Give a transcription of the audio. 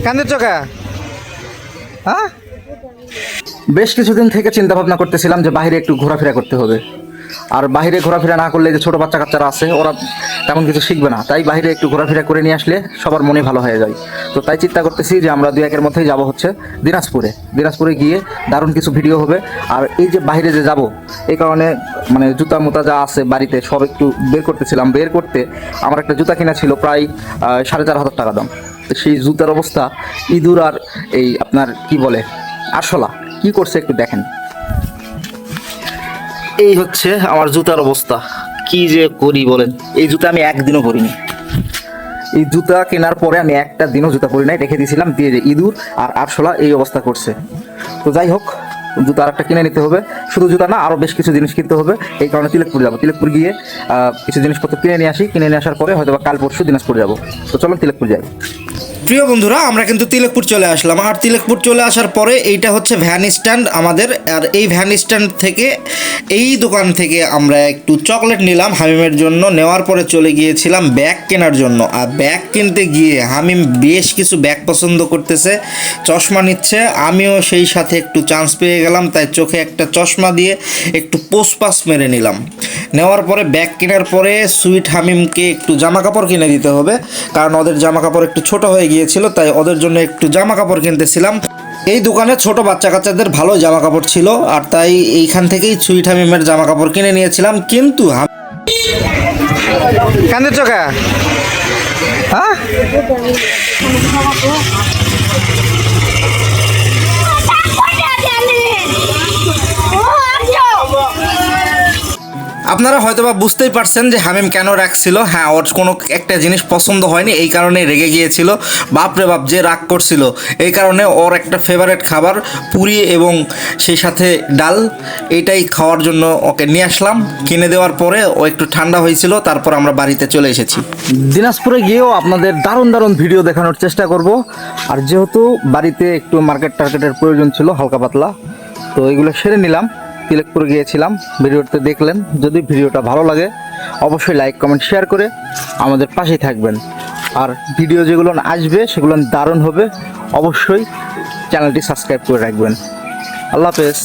কান্দের চোখা হ্যাঁ। বেশ কিছুদিন থেকে চিন্তা ভাবনা করতেছিলাম যে বাইরে একটু ঘোরাফেরা করতে হবে, আর বাইরে ঘোরাফেরা না করলে যে ছোট বাচ্চা কাচ্চারা আছে ওরা তেমন কিছু শিখবে না, তাই বাইরে একটু ঘোরাফেরা করে নিয়ে আসলে সবার মনে ভালো হয়ে যায়। তো তাই চিন্তা করতেছি যে আমরা 2-1 মধ্যেই যাব হচ্ছে দিনাজপুরে গিয়ে দারুণ কিছু ভিডিও হবে। আর এই যে বাইরে যে যাব এই কারণে মানে জুতা মুতা যা আছে বাড়িতে সব একটু বের করতেছিলাম। বের করতে আমার একটা জুতা কিনা ছিল প্রায় 4,500 টাকা দাম। তো সেই জুতার অবস্থা ইঁদুর আর এই আপনার কি বলে আরশোলা কি করছে একটু দেখেন। এই হচ্ছে আমার জুতার অবস্থা, কি যে করি বলেন। এই জুতা আমি একদিনও পরিনি, এই জুতা কেনার পরে আমি একটা দিনও জুতা পরি নাই, রেখে দিয়েছিলাম দিয়ে যে ইঁদুর আর আরশোলা এই অবস্থা করছে। তো যাই হোক, জুতা আর একটা কিনে নিতে হবে, শুধু জুতা না আরও বেশ কিছু জিনিস কিনতে হবে। এই কারণে তিলেকপুর যাবো, তিলেকপুর গিয়ে কিছু জিনিসপত্র কিনে নিয়ে আসি, কিনে নিয়ে আসার পরে হয়তো কাল পরশু দিনাজপুর যাবো। তো চলো তিলেকপুর যাই। প্রিয় বন্ধুরা, আমরা কিন্তু তিলেকপুর চলে আসলাম। আর তিলেকপুর চলে আসার পরে এইটা হচ্ছে ভ্যান স্ট্যান্ড আমাদের। আর এই ভ্যান স্ট্যান্ড থেকে এই দোকান থেকে আমরা একটু চকলেট নিলাম হামিমের জন্য। নেওয়ার পরে চলে গিয়েছিলাম ব্যাগ কেনার জন্য। আর ব্যাগ কিনতে গিয়ে হামিম বেশ কিছু ব্যাগ পছন্দ করতেছে, চশমা নিচ্ছে। আমিও সেই সাথে একটু চান্স পেয়ে গেলাম, তাই চোখে একটা চশমা দিয়ে একটু পোস্টপাস মেরে নিলাম। নেওয়ার পরে ব্যাগ কেনার পরে সুইট হামিমকে একটু জামা কাপড় কিনে দিতে হবে, কারণ ওদের জামা কাপড় একটু ছোট হয়ে গিয়েছিল, তাই ওদের জন্য একটু জামা কাপড় কিনতেছিলাম। এই দোকানে ছোট বাচ্চা কাচ্চাদের ভালো জামা কাপড় ছিল, আর তাই এইখান থেকেই সুইট হামিমের জামা কাপড় কিনে নিয়েছিলাম। কিন্তু কান্দের চোখা হ্যাঁ। আপনারা হয়তোবা বুঝতেই পারছেন যে হামিম কেন রাখছিল। হ্যাঁ, ওর কোনো একটা জিনিস পছন্দ হয়নি, এই কারণে রেগে গিয়েছিল। বাপরে বাপ যে রাগ করছিল, এই কারণে ওর একটা ফেভারিট খাবার পুরি এবং সেই সাথে ডাল, এইটাই খাওয়ার জন্য ওকে নিয়ে আসলাম। কিনে দেওয়ার পরে ও একটু ঠান্ডা হয়েছিল, তারপর আমরা বাড়িতে চলে এসেছি। দিনাজপুরে গিয়েও আপনাদের দারুণ দারুণ ভিডিও দেখানোর চেষ্টা করব। আর যেহেতু বাড়িতে একটু মার্কেটের প্রয়োজন ছিল হালকা পাতলা, তো এগুলো সেরে নিলাম। তিলেকপুর গিয়েছিলাম, ভিডিওতে দেখলেন। যদি ভিডিওটা ভালো লাগে অবশ্যই লাইক কমেন্ট শেয়ার করে আমাদের পাশেই থাকবেন। আর ভিডিও যেগুলো আসবে সেগুলো দারুণ হবে, অবশ্যই চ্যানেলটি সাবস্ক্রাইব করে রাখবেন। আল্লাহ হাফেজ।